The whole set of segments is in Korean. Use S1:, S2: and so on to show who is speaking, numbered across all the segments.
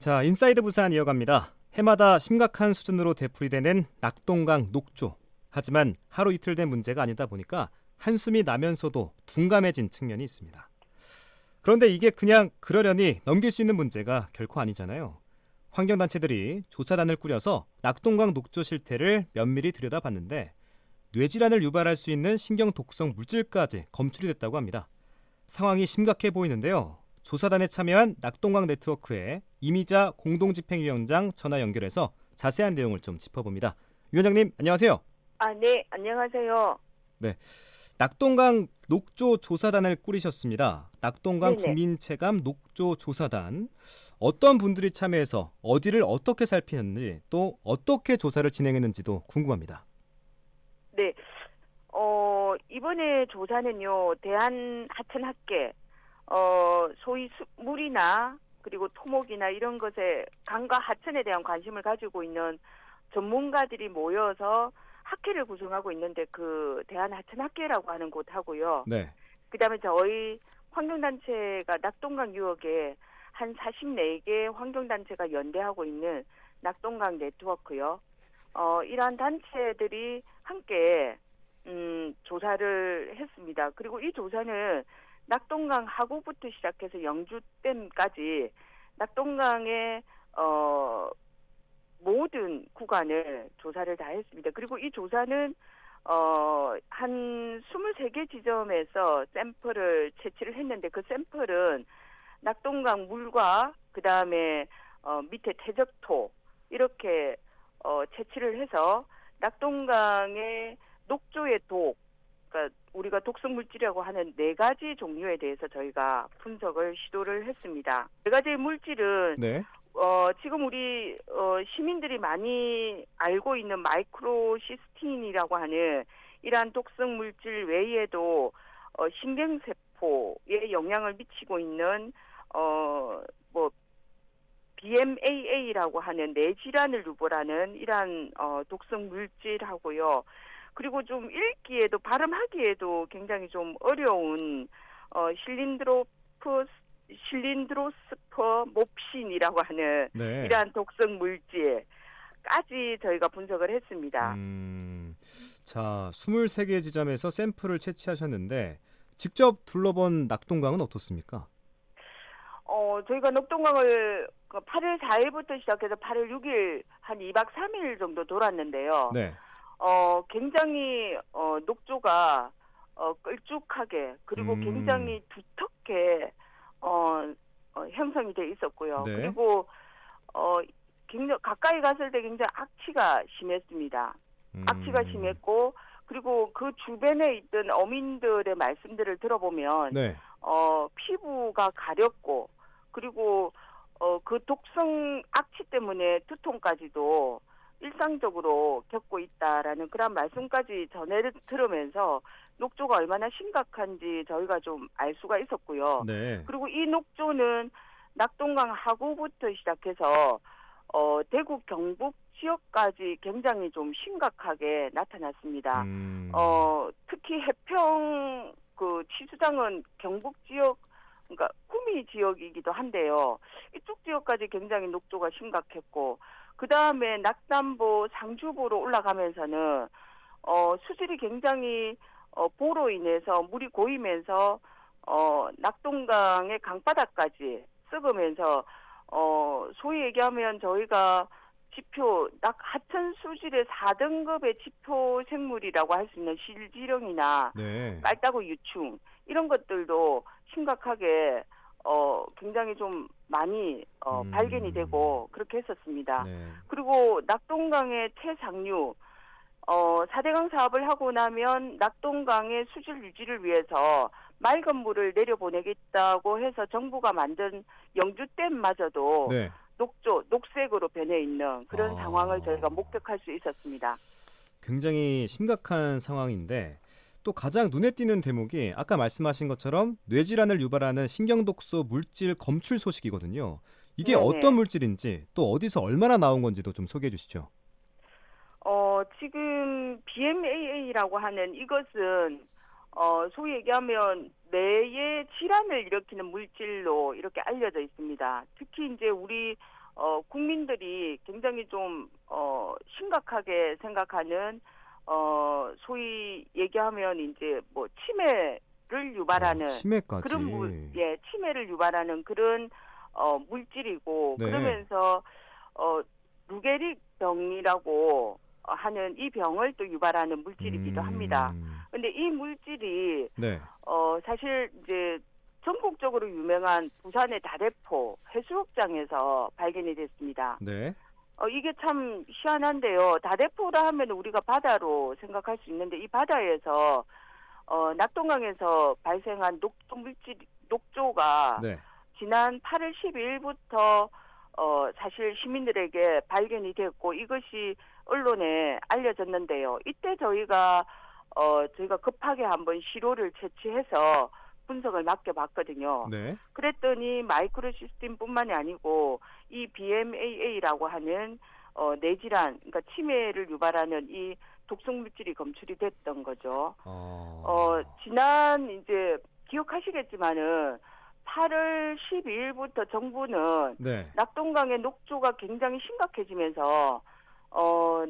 S1: 자, 인사이드 부산 이어갑니다. 해마다 심각한 수준으로 되풀이되는 낙동강 녹조. 하지만 하루 이틀 된 문제가 아니다 보니까 한숨이 나면서도 둔감해진 측면이 있습니다. 그런데 이게 그냥 그러려니 넘길 수 있는 문제가 결코 아니잖아요. 환경단체들이 조사단을 꾸려서 낙동강 녹조 실태를 면밀히 들여다봤는데 뇌질환을 유발할 수 있는 신경독성 물질까지 검출이 됐다고 합니다. 상황이 심각해 보이는데요. 조사단에 참여한 낙동강 네트워크의 이미자 공동집행위원장 전화 연결해서 자세한 내용을 좀 짚어봅니다. 위원장님 안녕하세요.
S2: 네, 안녕하세요.
S1: 네, 낙동강 녹조 조사단을 꾸리셨습니다. 낙동강
S2: 네네.
S1: 국민체감 녹조 조사단. 어떤 분들이 참여해서 어디를 어떻게 살피는지 또 어떻게 조사를 진행했는지도 궁금합니다.
S2: 네, 이번에 조사는요, 대한하천학계, 소위 물이나 그리고 토목이나 이런 것에 강과 하천에 대한 관심을 가지고 있는 전문가들이 모여서 학회를 구성하고 있는데 그 대한하천학계라고 하는 곳하고요.
S1: 네.
S2: 그다음에 저희 환경단체가 낙동강 유역에 한 44개 환경단체가 연대하고 있는 낙동강 네트워크요. 이러한 단체들이 함께 조사를 했습니다. 그리고 이 조사는 낙동강 하구부터 시작해서 영주댐까지 낙동강의 모든 구간을 조사를 다 했습니다. 그리고 이 조사는 한 23개 지점에서 샘플을 채취를 했는데 그 샘플은 낙동강 물과 그다음에 밑에 퇴적토 이렇게 채취를 해서 낙동강의 녹조의 독, 그러니까 우리가 독성 물질이라고 하는 4가지 종류에 대해서 저희가 분석을 시도를 했습니다. 4가지의 물질은
S1: 네.
S2: 지금 우리 시민들이 많이 알고 있는 마이크로시스틴이라고 하는 이러한 독성 물질 외에도 신경세포에 영향을 미치고 있는 뭐 BMAA라고 하는 뇌질환을 유발하는 이러한 독성 물질하고요. 그리고 좀 읽기에도 발음하기에도 굉장히 좀 어려운 실린드로스퍼 몹신이라고 하는
S1: 네.
S2: 이러한 독성 물질까지 저희가 분석을 했습니다.
S1: 자, 23개 지점에서 샘플을 채취하셨는데 직접 둘러본 낙동강은 어떻습니까?
S2: 저희가 녹동강을 8월 4일부터 시작해서 8월 6일 한 2박 3일 정도 돌았는데요.
S1: 네.
S2: 굉장히 녹조가 끌쭉하게 그리고 굉장히 두텁게 형성이 돼 있었고요.
S1: 네.
S2: 그리고 굉장히 가까이 갔을 때 굉장히 악취가 심했습니다. 악취가 심했고 그리고 그 주변에 있던 어민들의 말씀들을 들어보면
S1: 네.
S2: 피부가 가렵고 그리고 그 독성 악취 때문에 두통까지도 일상적으로 겪고 있다라는 그런 말씀까지 전해 들으면서 녹조가 얼마나 심각한지 저희가 좀 알 수가 있었고요.
S1: 네.
S2: 그리고 이 녹조는 낙동강 하구부터 시작해서 대구 경북 지역까지 굉장히 좀 심각하게 나타났습니다. 특히 해평 그 치수장은 경북 지역 그러니까 구미 지역이기도 한데요. 이쪽 지역까지 굉장히 녹조가 심각했고 그 다음에 낙담보 상주보로 올라가면서는 수질이 굉장히 보로 인해서 물이 고이면서 낙동강의 강바닥까지 썩으면서 소위 얘기하면 저희가 지표 하천 수질의 4등급의 지표 생물이라고 할 수 있는 실지렁이나
S1: 네.
S2: 깔따구 유충 이런 것들도 심각하게 굉장히 좀 많이 발견이 되고 그렇게 했었습니다.
S1: 네.
S2: 그리고 낙동강의 퇴상류 4대강 사업을 하고 나면 낙동강의 수질 유지를 위해서 맑은 물을 내려보내겠다고 해서 정부가 만든 영주댐마저도
S1: 네.
S2: 녹색으로 변해 있는 그런 상황을 저희가 목격할 수 있었습니다.
S1: 굉장히 심각한 상황인데 또 가장 눈에 띄는 대목이 아까 말씀하신 것처럼 뇌질환을 유발하는 신경독소 물질 검출 소식이거든요. 이게
S2: 네네.
S1: 어떤 물질인지 또 어디서 얼마나 나온 건지도 좀 소개해 주시죠.
S2: 지금 BMAA라고 하는 이것은 소위 얘기하면 뇌의 질환을 일으키는 물질로 이렇게 알려져 있습니다. 특히 이제 우리 국민들이 굉장히 좀 심각하게 생각하는 소위 얘기하면 이제 뭐 치매를 유발하는
S1: 치매까지.
S2: 그런 치매를 유발하는 그런 물질이고,
S1: 네.
S2: 그러면서 루게릭 병이라고 하는 이 병을 또 유발하는 물질이기도 합니다. 근데 이 물질이
S1: 네.
S2: 사실 이제 전국적으로 유명한 부산의 다대포 해수욕장에서 발견이 됐습니다.
S1: 네.
S2: 이게 참 희한한데요. 다대포라 하면 우리가 바다로 생각할 수 있는데, 이 바다에서 낙동강에서 발생한 녹조가
S1: 네.
S2: 지난 8월 12일부터 사실 시민들에게 발견이 됐고, 이것이 언론에 알려졌는데요. 이때 저희가 급하게 한번 시료를 채취해서 분석을 맡겨봤거든요.
S1: 네.
S2: 그랬더니 마이크로시스템뿐만이 아니고 이 BMAA라고 하는 뇌질환, 그러니까 치매를 유발하는 이 독성 물질이 검출이 됐던 거죠. 지난 이제 기억하시겠지만은 8월 12일부터 정부는
S1: 네.
S2: 낙동강의 녹조가 굉장히 심각해지면서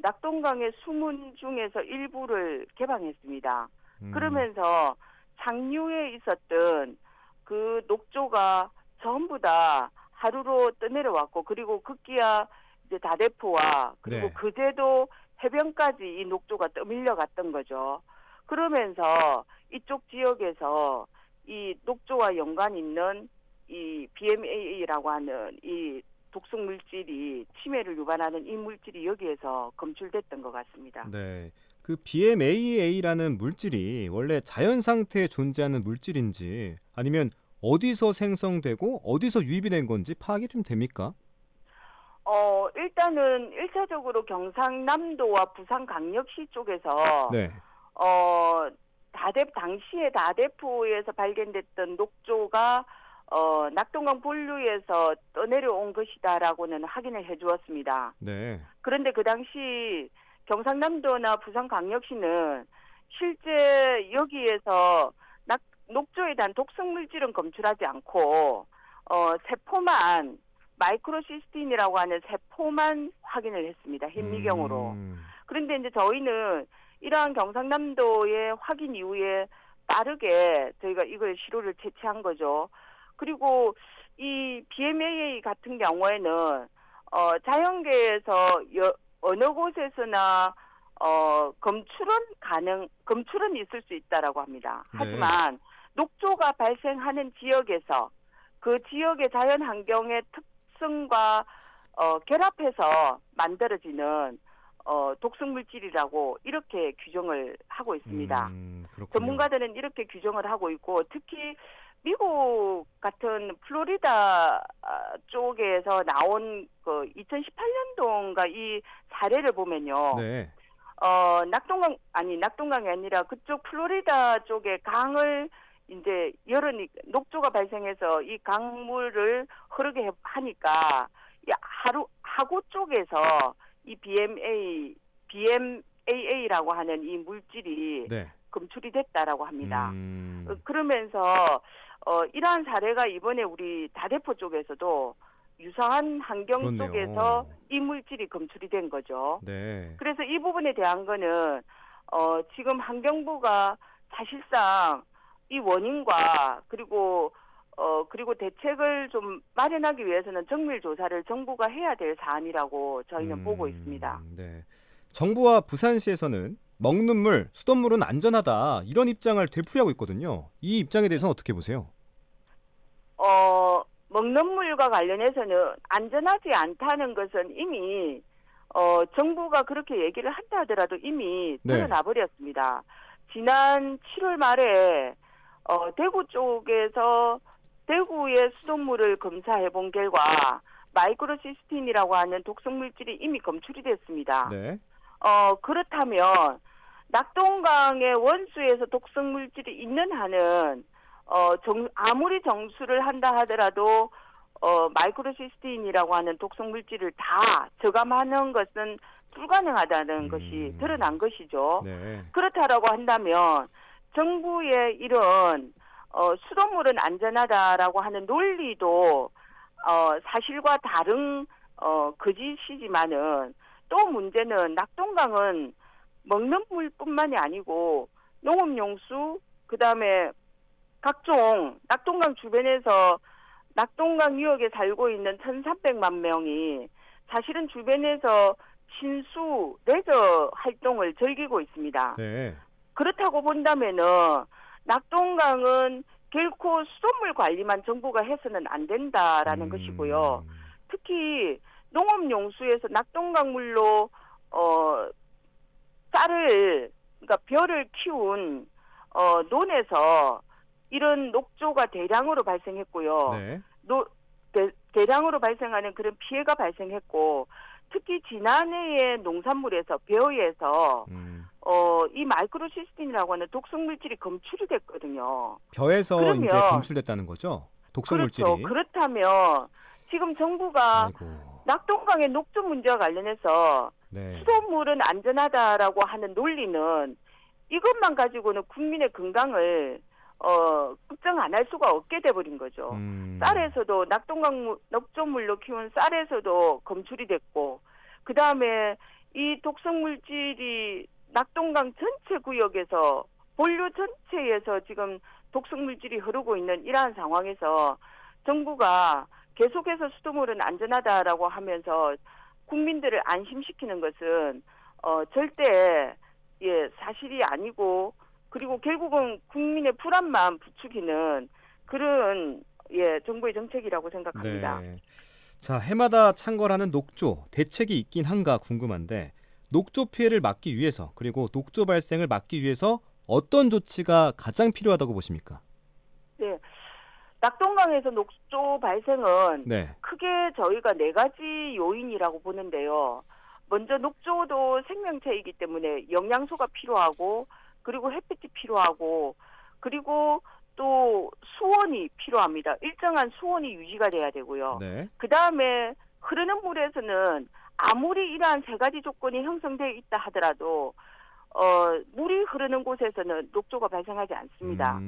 S2: 낙동강의 수문 중에서 일부를 개방했습니다. 그러면서 상류에 있었던 그 녹조가 전부 다 하루로 떠내려왔고, 그리고 급기야 이제 다대포와 그리고
S1: 네.
S2: 그제도 해변까지 이 녹조가 떠밀려갔던 거죠. 그러면서 이쪽 지역에서 이 녹조와 연관 있는 이 BMAA라고 하는 이 독성 물질이 치매를 유발하는 이 물질이 여기에서 검출됐던 것 같습니다.
S1: 네. 그 BMAA라는 물질이 원래 자연 상태에 존재하는 물질인지 아니면 어디서 생성되고 어디서 유입이 된 건지 파악이 좀 됩니까?
S2: 일단은 1차적으로 경상남도와 부산광역시 쪽에서
S1: 네.
S2: 당시에 다대포에서 발견됐던 녹조가 낙동강 본류에서 떠내려온 것이다라고는 확인을 해주었습니다.
S1: 네.
S2: 그런데 그 당시 경상남도나 부산광역시는 실제 여기에서 녹조에 대한 독성 물질은 검출하지 않고 세포만, 마이크로시스틴이라고 하는 세포만 확인을 했습니다. 현미경으로. 그런데 이제 저희는 이러한 경상남도의 확인 이후에 빠르게 저희가 이걸 시료를 채취한 거죠. 그리고 이 BMAA 같은 경우에는 자연계에서 어느 곳에서나 검출은 있을 수 있다라고 합니다.
S1: 네.
S2: 하지만 녹조가 발생하는 지역에서 그 지역의 자연 환경의 특성과 결합해서 만들어지는 독성 물질이라고 이렇게 규정을 하고 있습니다.
S1: 그렇군요.
S2: 전문가들은 이렇게 규정을 하고 있고, 특히 미국 같은 플로리다 쪽에서 나온 그 2018년도인가 이 사례를 보면요.
S1: 네.
S2: 낙동강이 아니라 그쪽 플로리다 쪽에 강을 이제 녹조가 발생해서 이 강물을 흐르게 하니까 이 하구 쪽에서 이 BMAA라고 하는 이 물질이
S1: 네.
S2: 검출이 됐다라고 합니다. 그러면서 이러한 사례가 이번에 우리 다대포 쪽에서도 유사한 환경
S1: 그렇네요.
S2: 속에서 이 물질이 검출이 된 거죠.
S1: 네.
S2: 그래서 이 부분에 대한 거는 지금 환경부가 사실상 이 원인과 그리고 대책을 좀 마련하기 위해서는 정밀 조사를 정부가 해야 될 사안이라고 저희는 보고 있습니다.
S1: 네. 정부와 부산시에서는 먹는 물, 수돗물은 안전하다 이런 입장을 되풀이하고 있거든요. 이 입장에 대해서는 어떻게 보세요?
S2: 먹는 물과 관련해서는 안전하지 않다는 것은 이미 정부가 그렇게 얘기를 한다 하더라도 이미 드러나 버렸습니다. 지난 7월 말에 대구 쪽에서 대구의 수돗물을 검사해 본 결과 마이크로시스틴이라고 하는 독성 물질이 이미 검출이 됐습니다.
S1: 네.
S2: 그렇다면 낙동강의 원수에서 독성 물질이 있는 한은 아무리 정수를 한다 하더라도 마이크로시스틴이라고 하는 독성 물질을 다 저감하는 것은 불가능하다는 것이 드러난 것이죠.
S1: 네.
S2: 그렇다라고 한다면 정부의 이런 수돗물은 안전하다라고 하는 논리도 사실과 다른 거짓이지만은 또 문제는 낙동강은 먹는 물뿐만이 아니고 농업용수, 그다음에 각종 낙동강 주변에서 낙동강 유역에 살고 있는 1,300만 명이 사실은 주변에서 친수 레저 활동을 즐기고 있습니다.
S1: 네.
S2: 그렇다고 본다면은 낙동강은 결코 수돗물 관리만 정부가 해서는 안 된다라는 것이고요. 특히 농업용수에서 낙동강 물로 쌀을, 그러니까 벼를 키운 논에서 이런 녹조가 대량으로 발생했고요.
S1: 네.
S2: 대량으로 발생하는 그런 피해가 발생했고, 특히 지난해에 농산물에서 벼에서 이 마이크로시스틴이라고 하는 독성 물질이 검출이 됐거든요.
S1: 벼에서
S2: 그러면,
S1: 이제 검출됐다는 거죠? 독성 물질이.
S2: 그렇죠. 그렇다면 지금 정부가
S1: 아이고.
S2: 낙동강의 녹조 문제와 관련해서
S1: 네.
S2: 수돗물은 안전하다라고 하는 논리는 이것만 가지고는 국민의 건강을 걱정 안 할 수가 없게 돼버린 거죠. 쌀에서도 낙동강 녹조물로 키운 쌀에서도 검출이 됐고, 그 다음에 이 독성 물질이 낙동강 전체 구역에서 본류 전체에서 지금 독성 물질이 흐르고 있는 이러한 상황에서 정부가 계속해서 수돗물은 안전하다라고 하면서 국민들을 안심시키는 것은 절대 사실이 아니고, 그리고 결국은 국민의 불안만 부추기는 그런 정부의 정책이라고 생각합니다.
S1: 네. 자, 해마다 창궐하는 녹조 대책이 있긴 한가 궁금한데, 녹조 피해를 막기 위해서, 그리고 녹조 발생을 막기 위해서 어떤 조치가 가장 필요하다고 보십니까?
S2: 네. 낙동강에서 녹조 발생은
S1: 네.
S2: 크게 저희가 4가지 요인이라고 보는데요. 먼저 녹조도 생명체이기 때문에 영양소가 필요하고, 그리고 햇빛이 필요하고, 그리고 또 수온이 필요합니다. 일정한 수온이 유지가 돼야 되고요.
S1: 네.
S2: 그 다음에 흐르는 물에서는 아무리 이러한 3가지 조건이 형성되어 있다 하더라도 물이 흐르는 곳에서는 녹조가 발생하지 않습니다.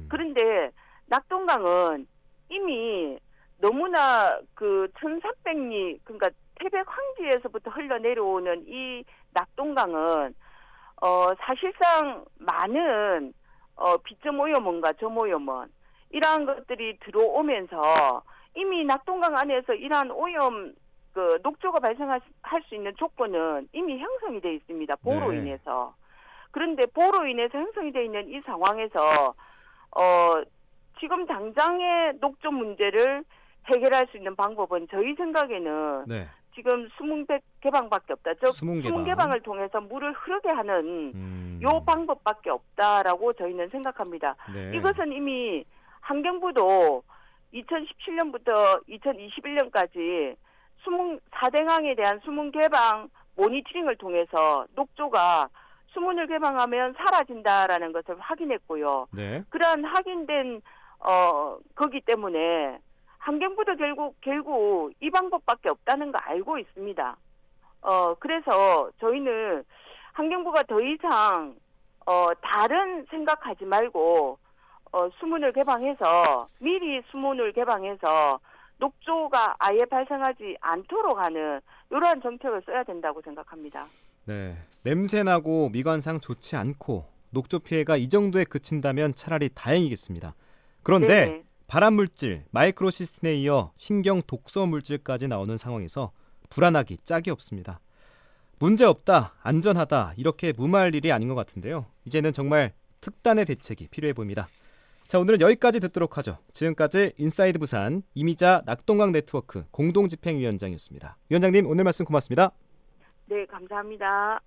S2: 그런데 낙동강은 이미 너무나 그 1,300리, 그러니까 태백 황지에서부터 흘러내려오는 이 낙동강은 사실상 많은 비점 오염원과 점오염원 이러한 것들이 들어오면서 이미 낙동강 안에서 이러한 오염 녹조가 발생할 수 있는 조건은 이미 형성이 되어 있습니다. 보로
S1: 네.
S2: 인해서. 그런데 보로 인해서 형성이 되어 있는 이 상황에서 지금 당장의 녹조 문제를 해결할 수 있는 방법은 저희 생각에는
S1: 네.
S2: 지금 수문 개방밖에 없다.
S1: 수문 개방.
S2: 수문 개방을 통해서 물을 흐르게 하는 요 방법밖에 없다라고 저희는 생각합니다.
S1: 네.
S2: 이것은 이미 환경부도 2017년부터 2021년까지 4대강에 대한 수문 개방 모니터링을 통해서 녹조가 수문을 개방하면 사라진다라는 것을 확인했고요.
S1: 네.
S2: 그러한 확인된 거기 때문에 환경부도 결국 이 방법밖에 없다는 거 알고 있습니다. 그래서 저희는 환경부가 더 이상 다른 생각하지 말고 수문을 개방해서 미리 수문을 개방해서 녹조가 아예 발생하지 않도록 하는 이러한 정책을 써야 된다고 생각합니다.
S1: 네. 냄새나고 미관상 좋지 않고 녹조 피해가 이 정도에 그친다면 차라리 다행이겠습니다. 그런데
S2: 네.
S1: 발암물질, 마이크로시스틴에 이어 신경 독소 물질까지 나오는 상황에서 불안하기 짝이 없습니다. 문제없다, 안전하다 이렇게 무마할 일이 아닌 것 같은데요. 이제는 정말 특단의 대책이 필요해 보입니다. 자, 오늘은 여기까지 듣도록 하죠. 지금까지 인사이드 부산 이미자 낙동강 네트워크 공동집행위원장이었습니다. 위원장님, 오늘 말씀 고맙습니다.
S2: 네, 감사합니다.